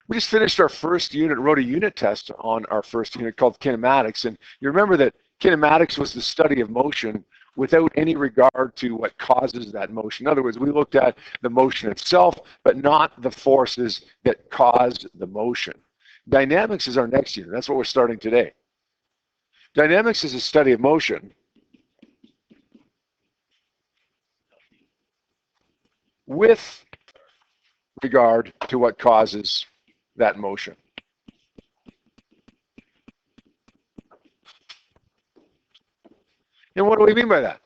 We just finished our first unit, wrote a unit test on our first unit called kinematics. And you remember that kinematics was the study of motion without any regard to what causes that motion. In other words, we looked at the motion itself, but not the forces that cause the motion. Dynamics is our next unit. That's what we're starting today. Dynamics is a study of motion with regard to what causes that motion. And what do we mean by that?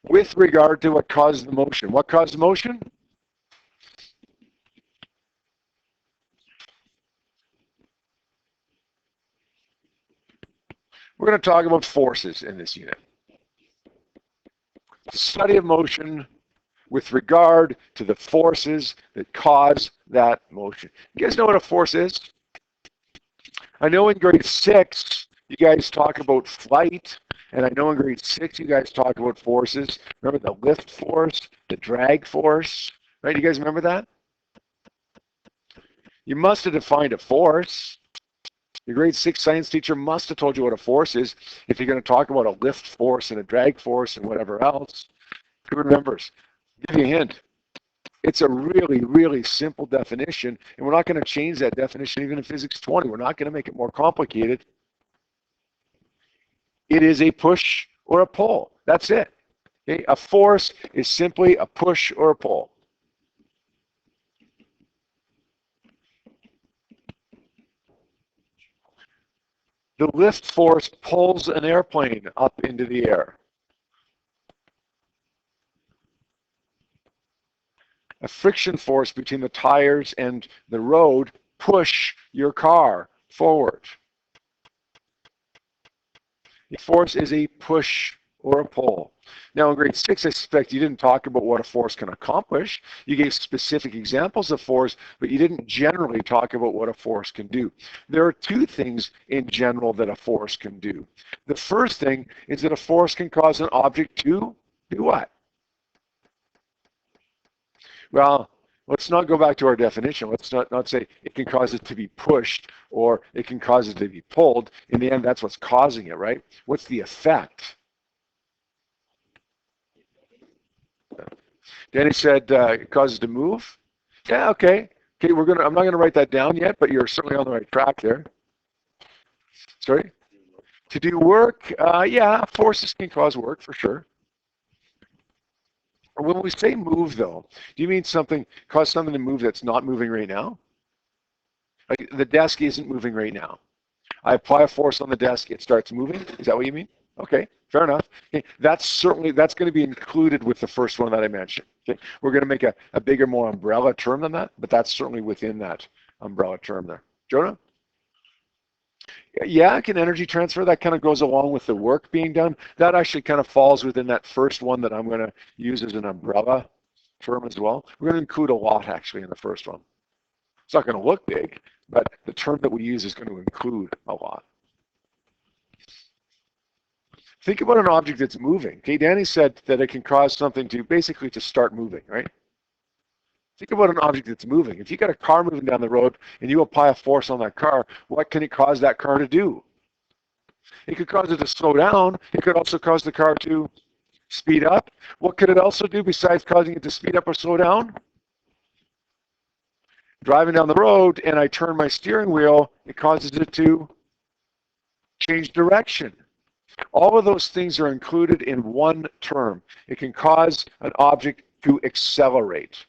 With regard to what causes the motion. What caused the motion? We're going to talk about forces in this unit. Study of motion with regard to the forces that cause that motion. You guys know what a force is? I know in grade 6, you guys talk about flight, and I know in grade 6, you guys talk about forces. Remember the lift force, the drag force, right? You guys remember that? You must have defined a force. Your grade 6 science teacher must have told you what a force is if you're going to talk about a lift force and a drag force and whatever else. Who remembers? I'll give you a hint. It's a really, really simple definition, and we're not going to change that definition even in Physics 20. We're not going to make it more complicated. It is a push or a pull. That's it. Okay? A force is simply a push or a pull. The lift force pulls an airplane up into the air. A friction force between the tires and the road push your car forward. A force is a push or a pull. Now in grade 6, I suspect you didn't talk about what a force can accomplish. You gave specific examples of force, but you didn't generally talk about what a force can do. There are two things in general that a force can do. The first thing is that a force can cause an object to do what? Well, let's not go back to our definition. Let's not say it can cause it to be pushed or it can cause it to be pulled. In the end, that's what's causing it, right? What's the effect? Danny said it causes to move. Yeah, okay. Okay, I'm not gonna write that down yet, but you're certainly on the right track there. Sorry? To do work, yeah, forces can cause work for sure. When we say move, though, do you mean cause something to move that's not moving right now? Like the desk isn't moving right now. I apply a force on the desk, it starts moving. Is that what you mean? Okay, fair enough. Okay, that's going to be included with the first one that I mentioned. Okay, we're going to make a bigger, more umbrella term than that, but that's certainly within that umbrella term there. Jonah? Yeah, can energy transfer, that kind of goes along with the work being done. That actually kind of falls within that first one that I'm going to use as an umbrella term as well. We're going to include a lot actually in the first one. It's not going to look big, but the term that we use is going to include a lot. Think about an object that's moving. Okay, Danny said that it can cause something to basically to start moving, right? Think about an object that's moving. If you got a car moving down the road and you apply a force on that car, what can it cause that car to do? It could cause it to slow down. It could also cause the car to speed up. What could it also do besides causing it to speed up or slow down? Driving down the road and I turn my steering wheel, it causes it to change direction. All of those things are included in one term. It can cause an object to accelerate.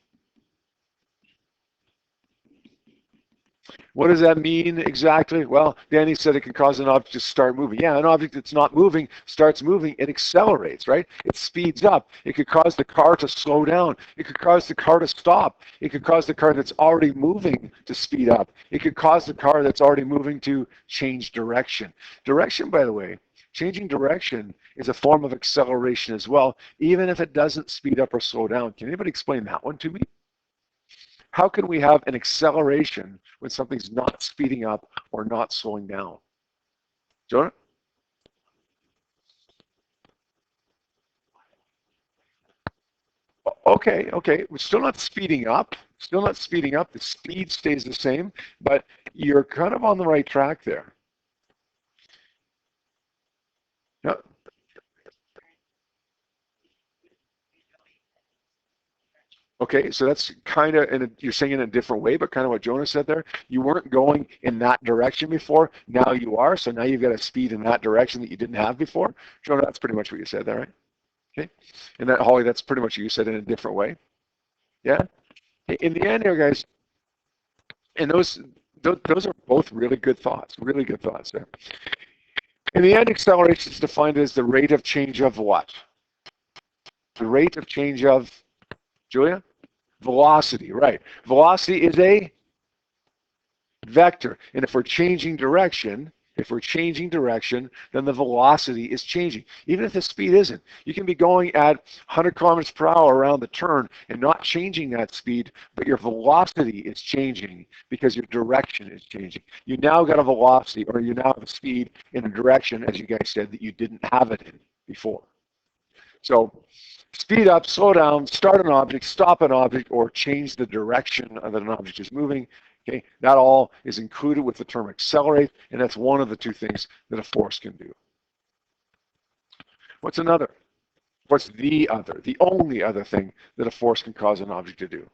What does that mean exactly? Well, Danny said it can cause an object to start moving. Yeah, an object that's not moving starts moving, it accelerates, right? It speeds up. It could cause the car to slow down. It could cause the car to stop. It could cause the car that's already moving to speed up. It could cause the car that's already moving to change direction. Direction, by the way, changing direction is a form of acceleration as well, even if it doesn't speed up or slow down. Can anybody explain that one to me? How can we have an acceleration when something's not speeding up or not slowing down? Jonah? Okay. We're still not speeding up. Still not speeding up. The speed stays the same, but you're kind of on the right track there. Yeah. Okay, so that's kind of, you're saying in a different way, but kind of what Jonas said there. You weren't going in that direction before. Now you are. So now you've got a speed in that direction that you didn't have before. Jonah, that's pretty much what you said there, right? Okay. And that, Holly, that's pretty much what you said in a different way. Yeah. In the end here, guys, and those are both really good thoughts. Really good thoughts there. In the end, acceleration is defined as the rate of change of what? The rate of change of, Julia? Velocity, right. Velocity is a vector. And if we're changing direction, then the velocity is changing. Even if the speed isn't. You can be going at 100 kilometers per hour around the turn and not changing that speed, but your velocity is changing because your direction is changing. You now got a velocity, or you now have a speed in a direction, as you guys said, that you didn't have it in before. So speed up, slow down, start an object, stop an object, or change the direction that an object is moving. Okay, that all is included with the term accelerate, and that's one of the two things that a force can do. What's another? What's the other? The only other thing that a force can cause an object to do?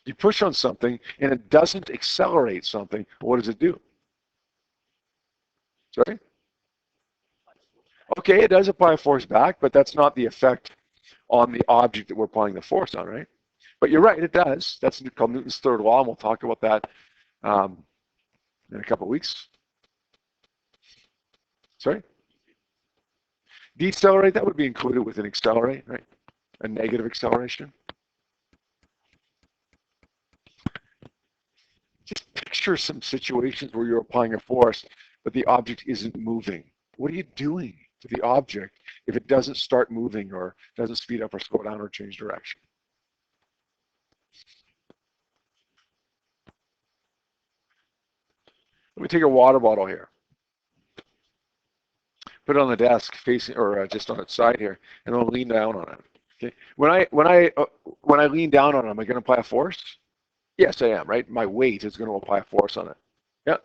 You push on something and it doesn't accelerate something. What does it do? Sorry? Okay, it does apply a force back, but that's not the effect on the object that we're applying the force on, right? But you're right, it does. That's called Newton's third law, and we'll talk about that in a couple of weeks. Sorry? Decelerate, that would be included with an accelerate, right? A negative acceleration. Just picture some situations where you're applying a force, but the object isn't moving. What are you doing to the object if it doesn't start moving or doesn't speed up or slow down or change direction? Let me take a water bottle here. Put it on the desk, facing or just on its side here, and I'll lean down on it. Okay. When I lean down on it, am I going to apply a force? Yes, I am. Right. My weight is going to apply a force on it. Yeah.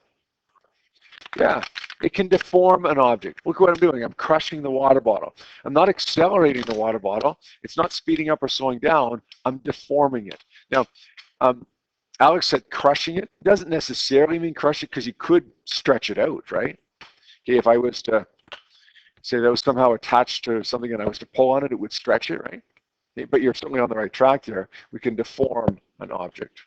Yeah. It can deform an object. Look what I'm doing. I'm crushing the water bottle. I'm not accelerating the water bottle. It's not speeding up or slowing down. I'm deforming it. Now, Alex said crushing it doesn't necessarily mean crush it because you could stretch it out, right? Okay, if I was to say that was somehow attached to something and I was to pull on it, it would stretch it, right? Okay, but you're certainly on the right track there. We can deform an object.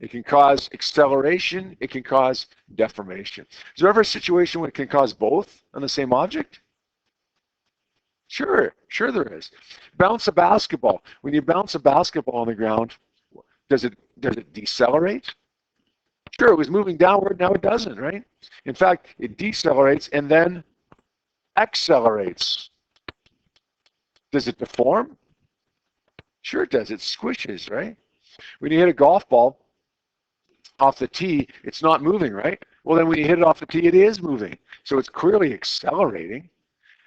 It can cause acceleration. It can cause deformation. Is there ever a situation where it can cause both on the same object? Sure there is. Bounce a basketball. When you bounce a basketball on the ground, does it decelerate? Sure, it was moving downward, now it doesn't, right? In fact, it decelerates and then accelerates. Does it deform? Sure it does. It squishes, right? When you hit a golf ball off the tee, it's not moving, right? Well, then when you hit it off the tee, it is moving. So it's clearly accelerating.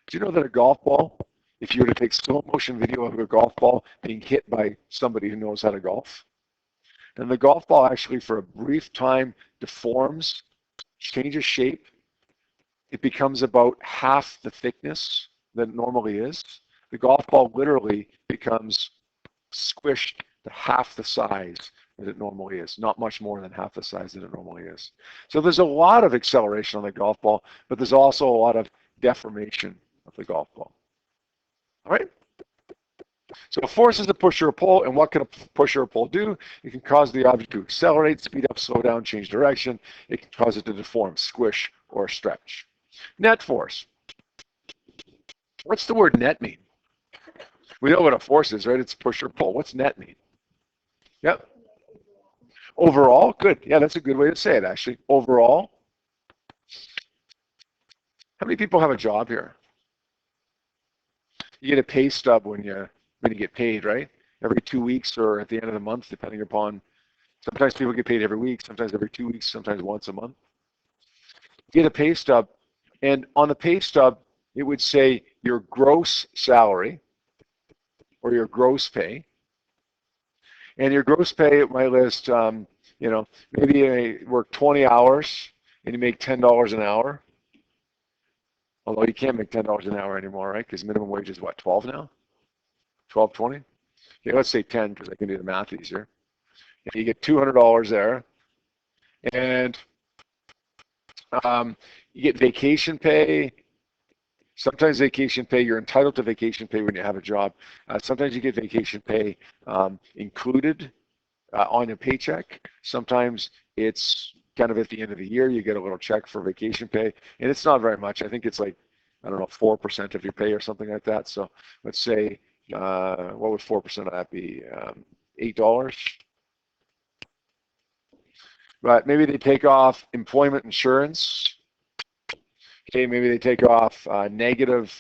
Do you know that a golf ball, if you were to take slow motion video of a golf ball being hit by somebody who knows how to golf, and the golf ball actually for a brief time deforms, changes shape, it becomes about half the thickness that it normally is. The golf ball literally becomes squished to half the size that it normally is, not much more than half the size that it normally is. So there's a lot of acceleration on the golf ball, but there's also a lot of deformation of the golf ball. All right? So a force is a push or a pull, and what can a push or a pull do? It can cause the object to accelerate, speed up, slow down, change direction. It can cause it to deform, squish, or stretch. Net force. What's the word net mean? We know what a force is, right? It's push or pull. What's net mean? Yep. Overall, good. Yeah, that's a good way to say it, actually. Overall. How many people have a job here? You get a pay stub when you get paid, right? Every 2 weeks or at the end of the month, depending upon. Sometimes people get paid every week, sometimes every 2 weeks, sometimes once a month. You get a pay stub, and on the pay stub, it would say your gross salary or your gross pay. And your gross pay, it might list, maybe you work 20 hours and you make $10 an hour. Although you can't make $10 an hour anymore, right? Because minimum wage is what, 12 now? 12, 20? Okay, let's say 10 because I can do the math easier. And you get $200 there. And you get vacation pay. Sometimes vacation pay, you're entitled to vacation pay when you have a job. Sometimes you get vacation pay included on your paycheck. Sometimes it's kind of at the end of the year, you get a little check for vacation pay. And it's not very much. I think it's like, I don't know, 4% of your pay or something like that. So let's say, what would 4% of that be? $8? But maybe they take off employment insurance. Okay, maybe they take off negative,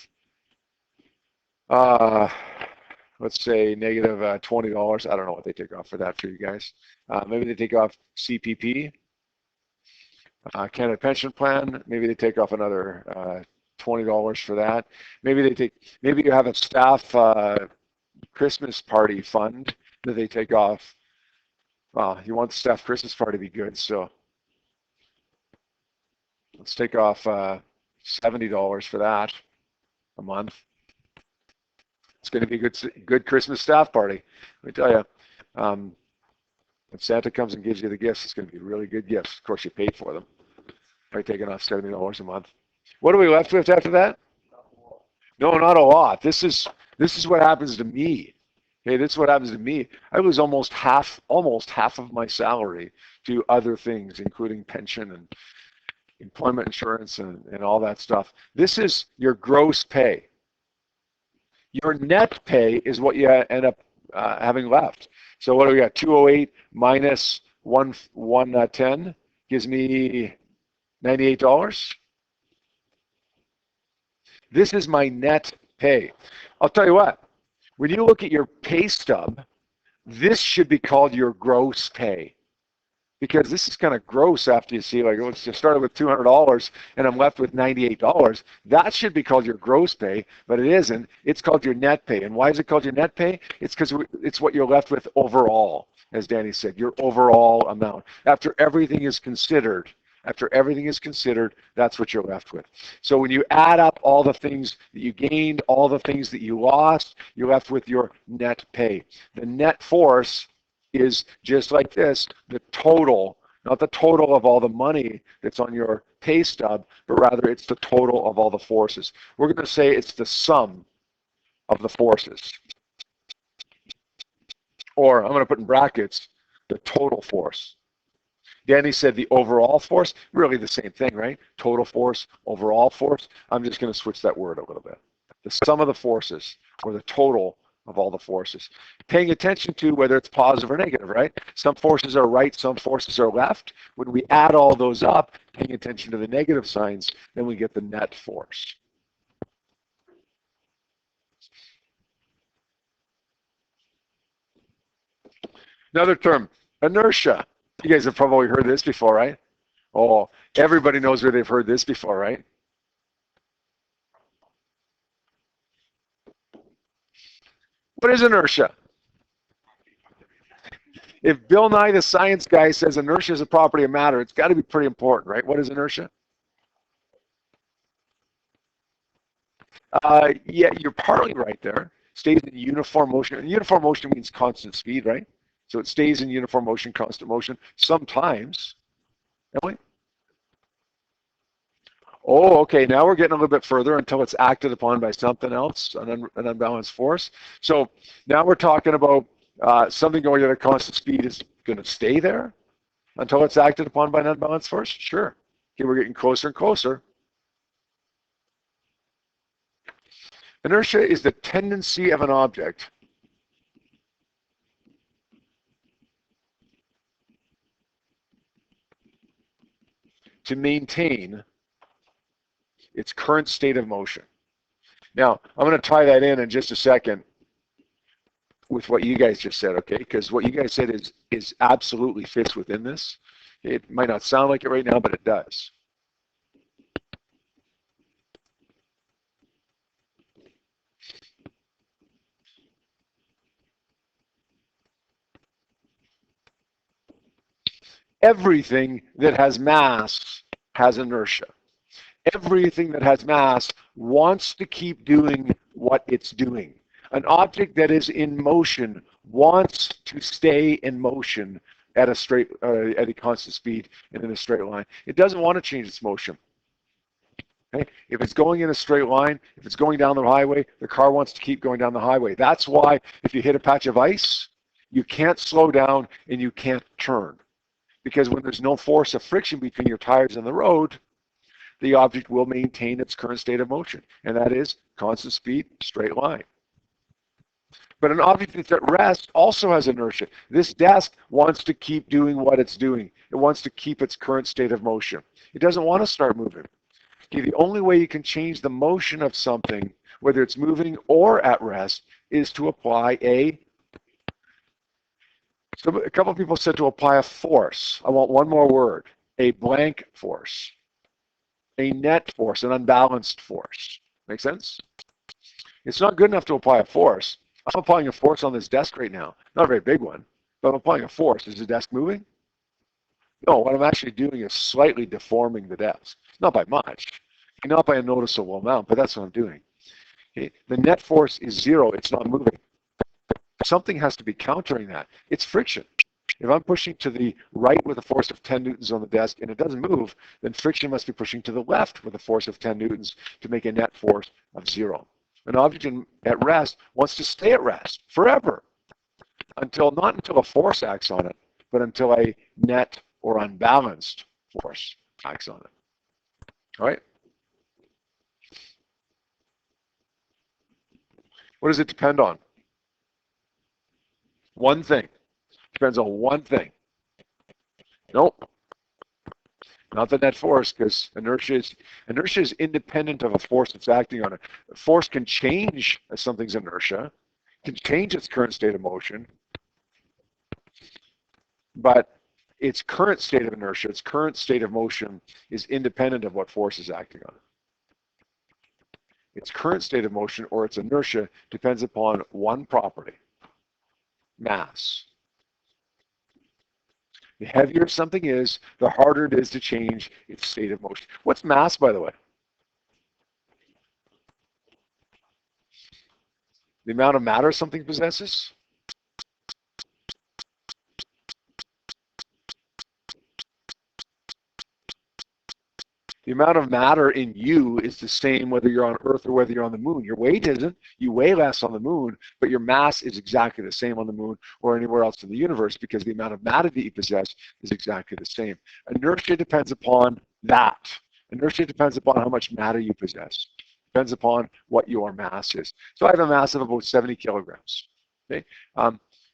let's say negative $20. I don't know what they take off for that for you guys. Maybe they take off CPP, Canada Pension Plan. Maybe they take off another $20 for that. Maybe you have a staff Christmas party fund that they take off. Well, you want the staff Christmas party to be good, so let's take off $70 for that a month. It's going to be a good Christmas staff party. Let me tell you, when Santa comes and gives you the gifts, it's going to be really good gifts. Of course, you paid for them by taking off $70 a month. What are we left with after that? No, not a lot. This is what happens to me. Okay, this is what happens to me. I lose almost half of my salary to other things, including pension and employment insurance and all that stuff. This is your gross pay. Your net pay is what you end up having left. So what do we got? 208 minus 110 gives me $98. This is my net pay. I'll tell you what, when you look at your pay stub, this should be called your gross pay. Because this is kind of gross after you see, like, let's just started with $200 and I'm left with $98. That should be called your gross pay, but it isn't. It's called your net pay. And why is it called your net pay? It's because it's what you're left with overall, as Danny said, your overall amount. After everything is considered, that's what you're left with. So when you add up all the things that you gained, all the things that you lost, you're left with your net pay. The net force is just like this, the total, not the total of all the money that's on your pay stub, but rather it's the total of all the forces. We're going to say it's the sum of the forces. Or I'm going to put in brackets, the total force. Danny said the overall force, really the same thing, right? Total force, overall force. I'm just going to switch that word a little bit. The sum of the forces, or the total of all the forces. Paying attention to whether it's positive or negative, right? Some forces are right, some forces are left. When we add all those up, paying attention to the negative signs, then we get the net force. Another term, inertia. You guys have probably heard this before, right? Oh, everybody knows where they've heard this before, right? What is inertia? If Bill Nye, the science guy, says inertia is a property of matter, it's got to be pretty important, right? What is inertia? Yeah, you're partly right there. Stays in uniform motion. And uniform motion means constant speed, right? So it stays in uniform motion, constant motion. Sometimes, Emily? Oh, okay. Now we're getting a little bit further until it's acted upon by something else, an unbalanced force. So now we're talking about something going at a constant speed is going to stay there until it's acted upon by an unbalanced force? Sure. Okay, we're getting closer and closer. Inertia is the tendency of an object to maintain its current state of motion. Now, I'm going to tie that in just a second with what you guys just said, okay? Because what you guys said is absolutely fits within this. It might not sound like it right now, but it does. Everything that has mass has inertia. Everything that has mass wants to keep doing what it's doing. An object that is in motion wants to stay in motion at a constant speed and in a straight line. It doesn't want to change its motion. Okay? If it's going in a straight line, if it's going down the highway, the car wants to keep going down the highway. That's why if you hit a patch of ice, you can't slow down and you can't turn. Because when there's no force of friction between your tires and the road, the object will maintain its current state of motion, and that is constant speed, straight line. But an object that's at rest also has inertia. This desk wants to keep doing what it's doing. It wants to keep its current state of motion. It doesn't want to start moving. Okay, the only way you can change the motion of something, whether it's moving or at rest, is to apply so a couple of people said to apply a force. I want one more word, a blank force. A net force, an unbalanced force. Make sense? It's not good enough to apply a force. I'm applying a force on this desk right now. Not a very big one, but I'm applying a force. Is the desk moving? No, what I'm actually doing is slightly deforming the desk. Not by much, not by a noticeable amount, but that's what I'm doing. Okay? The net force is zero. It's not moving. Something has to be countering that. It's friction. If I'm pushing to the right with a force of 10 newtons on the desk and it doesn't move, then friction must be pushing to the left with a force of 10 newtons to make a net force of zero. An object at rest wants to stay at rest forever, not until a force acts on it, but until a net or unbalanced force acts on it. All right? What does it depend on? One thing. Depends on one thing. Nope. Not the net force, because inertia is independent of a force that's acting on it. A force can change something's inertia, can change its current state of motion, but its current state of inertia, its current state of motion is independent of what force is acting on it. Its current state of motion or its inertia depends upon one property, mass. The heavier something is, the harder it is to change its state of motion. What's mass, by the way? The amount of matter something possesses? The amount of matter in you is the same whether you're on Earth or whether you're on the moon. Your weight isn't. You weigh less on the moon, but your mass is exactly the same on the moon or anywhere else in the universe because the amount of matter that you possess is exactly the same. Inertia depends upon that. Inertia depends upon how much matter you possess. Depends upon what your mass is. So I have a mass of about 70 kilograms. Okay?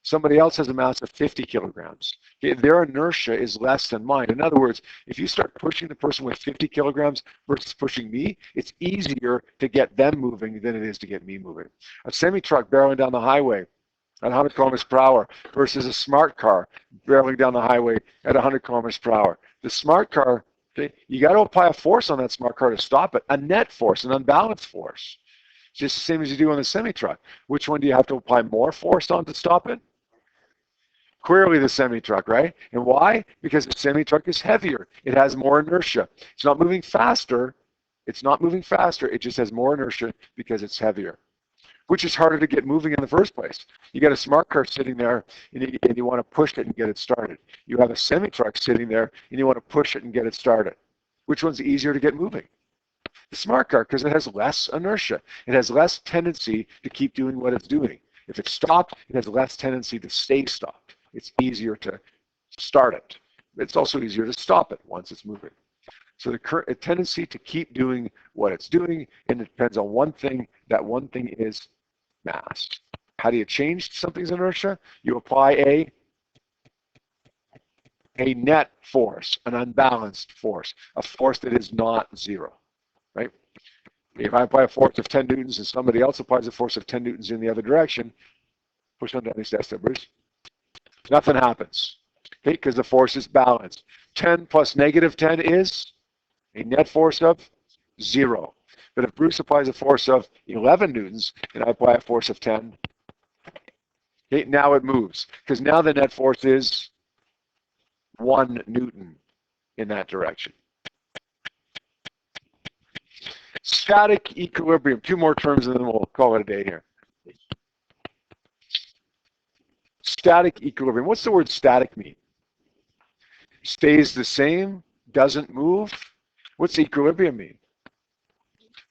Somebody else has a mass of 50 kilograms. Okay, their inertia is less than mine. In other words, if you start pushing the person with 50 kilograms versus pushing me, it's easier to get them moving than it is to get me moving. A semi-truck barreling down the highway at 100 kilometers per hour versus a smart car barreling down the highway at 100 kilometers per hour. The smart car, okay, you got to apply a force on that smart car to stop it, a net force, an unbalanced force. Just the same as you do on the semi-truck. Which one do you have to apply more force on to stop it? Clearly the semi-truck, right? And why? Because the semi-truck is heavier. It has more inertia. It's not moving faster. It's not moving faster. It just has more inertia because it's heavier, which is harder to get moving in the first place. You got a smart car sitting there and you want to push it and get it started. You have a semi-truck sitting there and you want to push it and get it started. Which one's easier to get moving? The smart car, because it has less inertia. It has less tendency to keep doing what it's doing. If it's stopped, it has less tendency to stay stopped. It's easier to start it. It's also easier to stop it once it's moving. So the current tendency to keep doing what it's doing, and it depends on one thing. That one thing is mass. How do you change something's inertia? You apply a net force, an unbalanced force, a force that is not zero, right? If I apply a force of 10 newtons and somebody else applies a force of 10 newtons in the other direction, push on down these desks, Bruce. Nothing happens, okay, because the force is balanced. 10 plus negative 10 is a net force of 0. But if Bruce applies a force of 11 newtons and I apply a force of 10, okay, now it moves, because now the net force is 1 Newton in that direction. Static equilibrium. 2 more terms and then we'll call it a day here. Static equilibrium. What's the word static mean? Stays the same, doesn't move. What's equilibrium mean?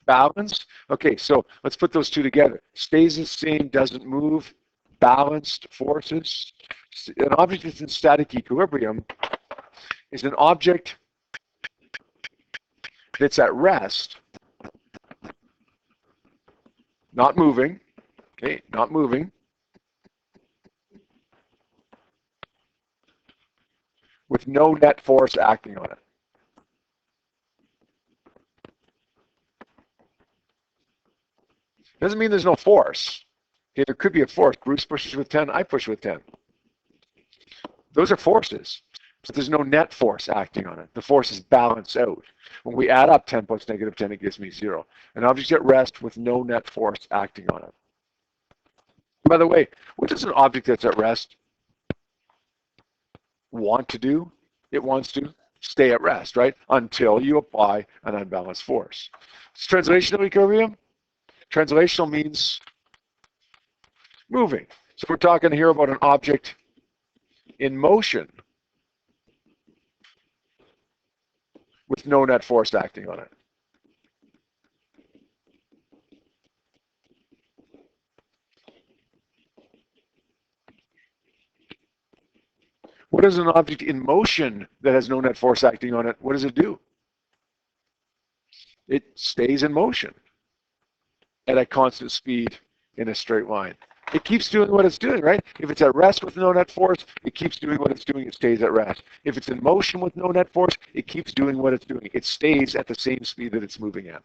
Balance. Okay, so let's put those two together. Stays the same, doesn't move, balanced forces. An object that's in static equilibrium is an object that's at rest, not moving, okay, not moving, with no net force acting on it. Doesn't mean there's no force. Okay, there could be a force. Bruce pushes with 10, I push with 10. Those are forces, but there's no net force acting on it. The force is balanced out. When we add up 10 plus negative 10, it gives me 0. An object at rest with no net force acting on it. By the way, what does an object that's at rest want to do? It wants to stay at rest, right? Until you apply an unbalanced force. It's translational equilibrium. Translational means moving. So we're talking here about an object in motion with no net force acting on it. What is an object in motion that has no net force acting on it? What does it do? It stays in motion at a constant speed in a straight line. It keeps doing what it's doing, right? If it's at rest with no net force, it keeps doing what it's doing, it stays at rest. If it's in motion with no net force, it keeps doing what it's doing. It stays at the same speed that it's moving at.